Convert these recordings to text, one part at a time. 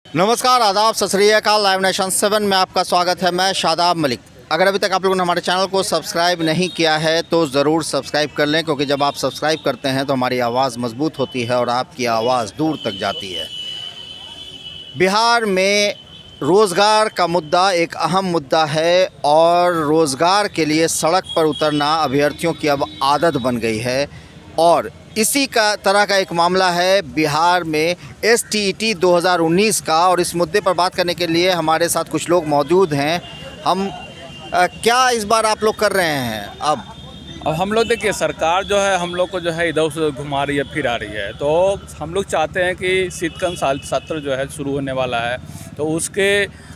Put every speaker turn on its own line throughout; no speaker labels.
नमस्कार, आदाब, सत श्री अकाल। लाइव नेशन 7 में आपका स्वागत है। मैं शादाब मलिक। अगर अभी तक आप लोगों ने हमारे चैनल को सब्सक्राइब नहीं किया है तो ज़रूर सब्सक्राइब कर लें, क्योंकि जब आप सब्सक्राइब करते हैं तो हमारी आवाज़ मजबूत होती है और आपकी आवाज़ दूर तक जाती है। बिहार में रोज़गार का मुद्दा एक अहम मुद्दा है और रोज़गार के लिए सड़क पर उतरना अभ्यर्थियों की अब आदत बन गई है। और इसी का तरह का एक मामला है बिहार में STET 2019 का, और इस मुद्दे पर बात करने के लिए हमारे साथ कुछ लोग मौजूद हैं। हम क्या इस बार आप लोग कर रहे हैं? अब
हम लोग देखिए, सरकार जो है हम लोग को जो है इधर उधर घुमा रही है, फिरा रही है। तो हम लोग चाहते हैं कि शीतकालीन सत्र जो है शुरू होने वाला है, तो उसके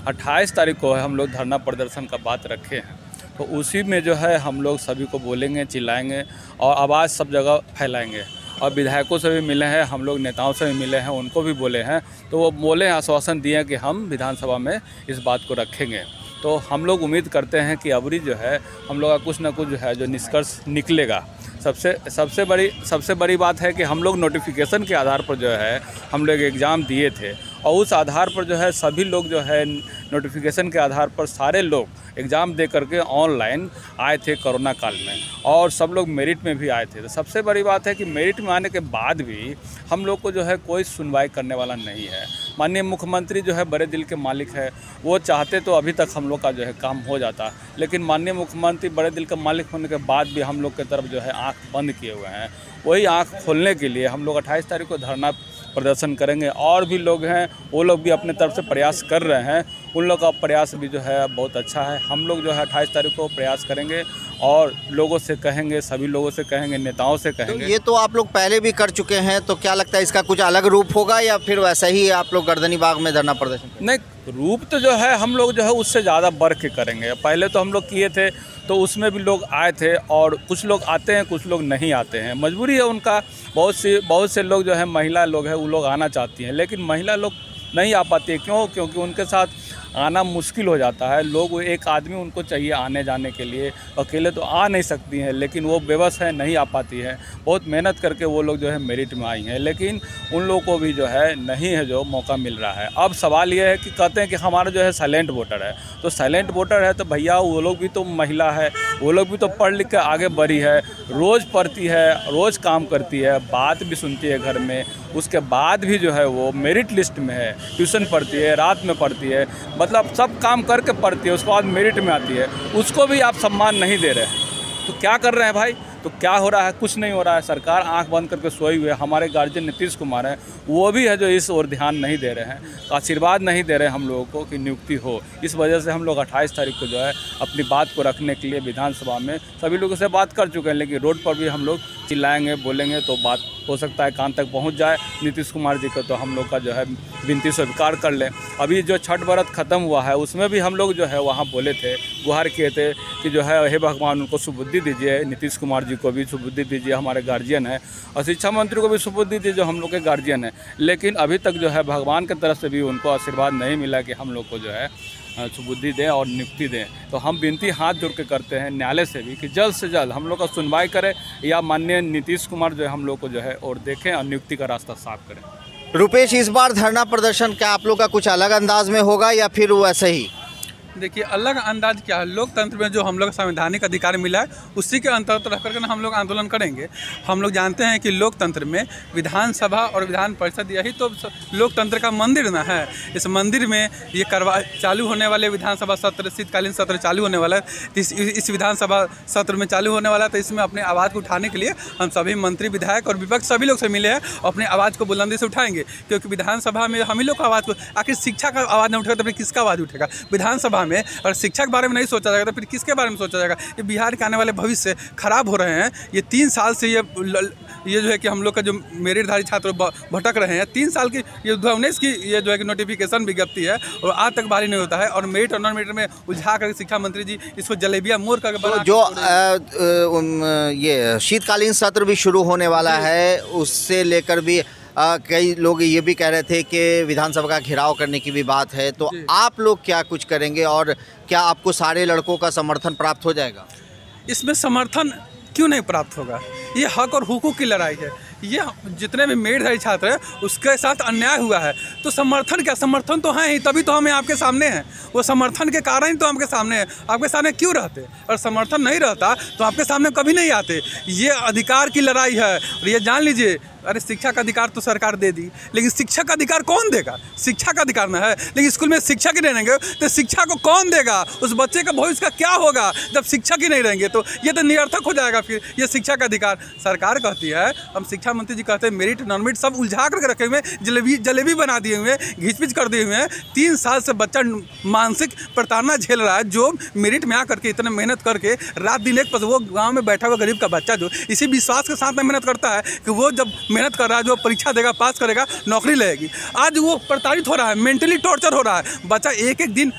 28 तारीख को हम लोग धरना प्रदर्शन का बात रखे हैं। तो उसी में जो है हम लोग सभी को बोलेंगे, चिल्लाएंगे और आवाज़ सब जगह फैलाएंगे। और विधायकों से भी मिले हैं, हम लोग नेताओं से भी मिले हैं, उनको भी बोले हैं। तो वो बोले, आश्वासन दिए हैं कि हम विधानसभा में इस बात को रखेंगे। तो हम लोग उम्मीद करते हैं कि अबरी जो है हम लोग का कुछ ना कुछ जो है जो निष्कर्ष निकलेगा। सबसे बड़ी बात है कि हम लोग नोटिफिकेशन के आधार पर जो है हम लोग एग्ज़ाम दिए थे, और उस आधार पर जो है सभी लोग जो है नोटिफिकेशन के आधार पर सारे लोग एग्ज़ाम दे करके ऑनलाइन आए थे कोरोना काल में, और सब लोग मेरिट में भी आए थे। तो सबसे बड़ी बात है कि मेरिट में आने के बाद भी हम लोग को जो है कोई सुनवाई करने वाला नहीं है। माननीय मुख्यमंत्री जो है बड़े दिल के मालिक है, वो चाहते तो अभी तक हम लोग का जो है काम हो जाता, लेकिन माननीय मुख्यमंत्री बड़े दिल का मालिक होने के बाद भी हम लोग की तरफ जो है आँख बंद किए हुए हैं। वही आँख खोलने के लिए हम लोग 28 तारीख को धरना प्रदर्शन करेंगे। और भी लोग हैं, वो लोग भी अपने तरफ से प्रयास कर रहे हैं, उन लोग का प्रयास भी जो है बहुत अच्छा है। हम लोग जो है 28 तारीख को प्रयास करेंगे और लोगों से कहेंगे, सभी लोगों से कहेंगे, नेताओं से कहेंगे।
तो ये तो आप लोग पहले भी कर चुके हैं, तो क्या लगता है इसका कुछ अलग रूप होगा या फिर वैसा ही आप लोग गर्दनी बाग में धरना प्रदर्शन करेंगे?
नहीं, रूप तो जो है हम लोग जो है उससे ज़्यादा बढ़ के करेंगे। पहले तो हम लोग किए थे तो उसमें भी लोग आए थे, और कुछ लोग आते हैं, कुछ लोग नहीं आते हैं, मजबूरी है उनका। बहुत से लोग जो है महिला लोग हैं, वो लोग आना चाहती हैं, लेकिन महिला लोग नहीं आ पाती है। क्यों? क्योंकि उनके साथ आना मुश्किल हो जाता है। लोग, एक आदमी उनको चाहिए आने जाने के लिए, अकेले तो आ नहीं सकती हैं, लेकिन वो बेबस है, नहीं आ पाती है। बहुत मेहनत करके वो लोग जो है मेरिट में आई हैं, लेकिन उन लोगों को भी जो है नहीं है जो मौका मिल रहा है। अब सवाल ये है कि कहते हैं कि हमारा जो है साइलेंट वोटर है, तो साइलेंट वोटर है तो भैया वो लोग भी तो महिला है, वो लोग भी तो पढ़ लिख कर आगे बढ़ी है, रोज़ पढ़ती है, रोज़ काम करती है, बात भी सुनती है घर में, उसके बाद भी जो है वो मेरिट लिस्ट में है, ट्यूशन पढ़ती है, रात में पढ़ती है, मतलब सब काम करके पढ़ती है, उसके बाद मेरिट में आती है, उसको भी आप सम्मान नहीं दे रहे हैं। तो क्या कर रहे हैं भाई? तो क्या हो रहा है? कुछ नहीं हो रहा है। सरकार आंख बंद करके सोई हुई है। हमारे गार्जियन नीतीश कुमार हैं, वो भी है जो इस ओर ध्यान नहीं दे रहे हैं, आशीर्वाद नहीं दे रहे हैं हम लोगों को कि नियुक्ति हो। इस वजह से हम लोग 28 तारीख को जो है अपनी बात को रखने के लिए विधानसभा में सभी लोगों से बात कर चुके हैं, लेकिन रोड पर भी हम लोग चिल्लाएंगे, बोलेंगे तो बात हो सकता है कान तक पहुंच जाए नीतीश कुमार जी को, तो हम लोग का जो है विनती स्वीकार कर लें। अभी जो छठ व्रत ख़त्म हुआ है उसमें भी हम लोग जो है वहाँ बोले थे, गुहार किए थे कि जो है हे भगवान उनको सुबुद्धि दीजिए, नीतीश कुमार जी को भी सुबुद्धि दीजिए, हमारे गार्जियन है, और शिक्षा मंत्री को भी सुबुद्धि दीजिए जो हम लोग के गार्जियन है। लेकिन अभी तक जो है भगवान की तरफ से भी उनको आशीर्वाद नहीं मिला कि हम लोग को जो है सुबुद्धि दें और नियुक्ति दें। तो हम विनती हाथ जोड़ के करते हैं न्यायालय से भी कि जल्द से जल्द हम लोग का सुनवाई करें, या माननीय नीतीश कुमार जो है हम लोग को जो है और देखें और नियुक्ति का रास्ता साफ करें।
रुपेश, इस बार धरना प्रदर्शन क्या आप लोग का कुछ अलग अंदाज में होगा या फिर वैसे ही?
देखिए, अलग अंदाज क्या है, लोकतंत्र में जो हम लोग संवैधानिक अधिकार मिला है उसी के अंतर्गत रख करके हम लोग आंदोलन करेंगे। हम लोग जानते हैं कि लोकतंत्र में विधानसभा और विधान परिषद यही तो लोकतंत्र का मंदिर ना है। इस मंदिर में ये चालू होने वाले विधानसभा सत्र, शीतकालीन सत्र चालू होने वाला है, इस विधानसभा सत्र में चालू होने वाला है। तो इसमें अपने आवाज़ को उठाने के लिए हम सभी मंत्री, विधायक और विपक्ष सभी लोग से मिले हैं, अपनी आवाज़ को बुलंदी से उठाएंगे। क्योंकि विधानसभा में हम ही लोग का आवाज़ को, आखिर शिक्षा का आवाज़ नहीं उठेगा तो फिर किसका आवाज़ उठेगा? विधानसभा में और शिक्षा के बारे में नहीं सोचा जाएगा तो फिर किसके बारे में सोचा जाएगा? ये बिहार के आने वाले भविष्य खराब हो रहे हैं। ये 3 साल से ये जो है कि हम लोग का जो मेरिटधारी छात्र भटक रहे हैं, 3 साल की ये 2019 की ये जो है कि नोटिफिकेशन विज्ञप्ति है और आज तक बारी नहीं होता है, और मेरिट और नॉन मेरिट में उलझा कर शिक्षा मंत्री जी इसको जलेबिया मोड़ कर
जो ये शीतकालीन सत्र भी शुरू होने वाला है, उससे लेकर भी कई लोग ये भी कह रहे थे कि विधानसभा का घेराव करने की भी बात है। तो आप लोग क्या कुछ करेंगे और क्या आपको सारे लड़कों का समर्थन प्राप्त हो जाएगा?
इसमें समर्थन क्यों नहीं प्राप्त होगा? ये हक और हुकूक की लड़ाई है। ये जितने भी मेधावी छात्र हैं उसके साथ अन्याय हुआ है। तो समर्थन क्या, समर्थन तो है ही, तभी तो हम आपके सामने हैं। वो समर्थन के कारण ही तो आपके सामने हैं। आपके सामने क्यों रहते? और समर्थन नहीं रहता तो आपके सामने कभी नहीं आते। ये अधिकार की लड़ाई है और ये जान लीजिए। अरे शिक्षा का अधिकार तो सरकार दे दी, लेकिन शिक्षा का अधिकार कौन देगा? शिक्षा का अधिकार ना है, लेकिन स्कूल में शिक्षक ही नहीं रहेंगे तो शिक्षा को कौन देगा? उस बच्चे का भविष्य का क्या होगा जब शिक्षक ही नहीं रहेंगे? तो ये तो निरर्थक हो जाएगा। फिर ये शिक्षा का अधिकार सरकार कहती है, हम शिक्षा मंत्री जी कहते हैं मेरिट नॉन मेरिट सब उलझा करके रखे हुए हैं, जलेबी बना दिए हुए हैं, घिच-पिच कर दिए हुए हैं। 3 साल से बच्चा मानसिक प्रताड़ना झेल रहा है, जो मेरिट में आकर के इतने मेहनत करके रात दिन एक वो गाँव में बैठा हुआ गरीब का बच्चा जो इसी विश्वास के साथ में मेहनत करता है कि वो जब मेहनत कर रहा है, जो परीक्षा देगा, पास करेगा, नौकरी लगेगी, आज वो प्रताड़ित हो रहा है, मेंटली टॉर्चर हो रहा है। बच्चा एक एक दिन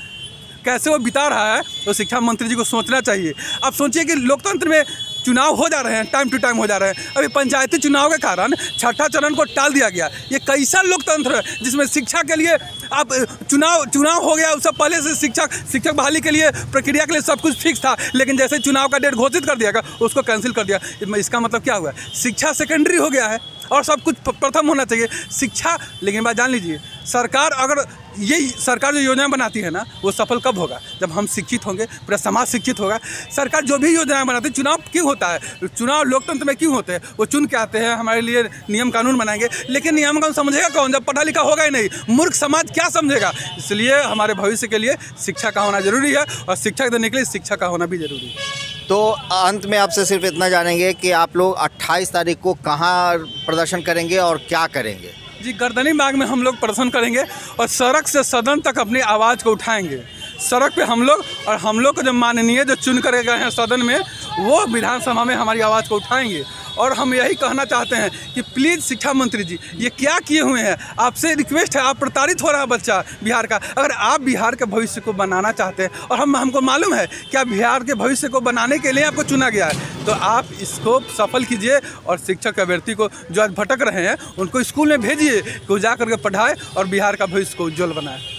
कैसे वो बिता रहा है, तो शिक्षा मंत्री जी को सोचना चाहिए। अब सोचिए कि लोकतंत्र में चुनाव हो जा रहे हैं, टाइम टू टाइम हो जा रहे हैं। अभी पंचायती चुनाव के कारण छठा चरण को टाल दिया गया। ये कैसा लोकतंत्र है जिसमें शिक्षा के लिए अब चुनाव हो गया, उससे पहले से शिक्षक बहाली के लिए प्रक्रिया के लिए सब कुछ फिक्स था, लेकिन जैसे चुनाव का डेट घोषित कर दिया गया उसको कैंसिल कर दिया। इसका मतलब क्या हुआ? शिक्षा सेकेंडरी हो गया है और सब कुछ प्रथम होना चाहिए शिक्षा। लेकिन बात जान लीजिए, सरकार अगर यही सरकार जो योजना बनाती है ना, वो सफल कब होगा? जब हम शिक्षित होंगे, पूरा समाज शिक्षित होगा। सरकार जो भी योजनाएं बनाती है, चुनाव क्यों होता है? चुनाव लोकतंत्र में क्यों होते हैं? वो चुन के आते हैं, हमारे लिए नियम कानून बनाएंगे, लेकिन नियम कानून समझेगा कौन जब पढ़ा लिखा होगा ही नहीं? मूर्ख समाज क्या समझेगा? इसलिए हमारे भविष्य के लिए शिक्षा का होना जरूरी है और शिक्षा देने के लिए शिक्षा का होना भी जरूरी है।
तो अंत में आपसे सिर्फ इतना जानेंगे कि आप लोग 28 तारीख को कहाँ प्रदर्शन करेंगे और क्या करेंगे?
जी, गर्दनी बाग में हम लोग प्रदर्शन करेंगे और सड़क से सदन तक अपनी आवाज़ को उठाएंगे। सड़क पे हम लोग और हम लोग को जो माननीय जो चुन कर गए हैं सदन में, वो विधानसभा में हमारी आवाज़ को उठाएंगे। और हम यही कहना चाहते हैं कि प्लीज़ शिक्षा मंत्री जी, ये क्या किए हुए हैं? आपसे रिक्वेस्ट है, आप प्रताड़ित हो रहा है बच्चा बिहार का। अगर आप बिहार के भविष्य को बनाना चाहते हैं, और हमको मालूम है कि आप बिहार के भविष्य को बनाने के लिए आपको चुना गया है, तो आप इसको सफल कीजिए और शिक्षक अभ्यर्थी को जो आज भटक रहे हैं उनको स्कूल में भेजिए कि वो जा करके पढ़ाए और बिहार का भविष्य को उज्ज्वल बनाए।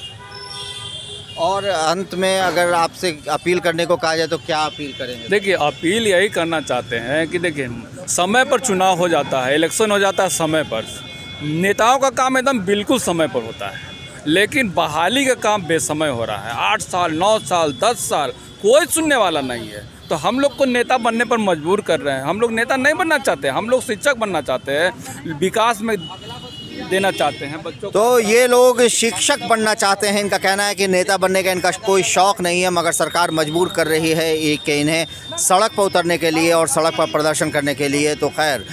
और अंत में अगर आपसे अपील करने को कहा जाए तो क्या अपील करेंगे?
देखिए, अपील यही करना चाहते हैं कि देखिए, समय पर चुनाव हो जाता है, इलेक्शन हो जाता है समय पर। नेताओं का काम एकदम बिल्कुल समय पर होता है, लेकिन बहाली का काम बेसमय हो रहा है। 8 साल, 9 साल, 10 साल कोई सुनने वाला नहीं है। तो हम लोग को नेता बनने पर मजबूर कर रहे हैं। हम लोग नेता नहीं बनना चाहते, हम लोग शिक्षक बनना चाहते हैं, विकास में देना चाहते हैं बच्चों को।
तो ये लोग शिक्षक बनना चाहते हैं। इनका कहना है कि नेता बनने का इनका कोई शौक़ नहीं है, मगर सरकार मजबूर कर रही है कि इन्हें सड़क पर उतरने के लिए और सड़क पर प्रदर्शन करने के लिए। तो खैर,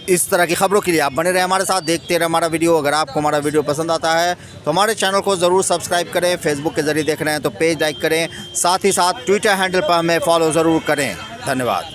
इस तरह की खबरों के लिए आप बने रहे हमारे साथ, देखते रहे हमारा वीडियो। अगर आपको हमारा वीडियो पसंद आता है तो हमारे चैनल को ज़रूर सब्सक्राइब करें। फेसबुक के ज़रिए देख रहे हैं तो पेज लाइक करें, साथ ही साथ ट्विटर हैंडल पर हमें फॉलो ज़रूर करें। धन्यवाद।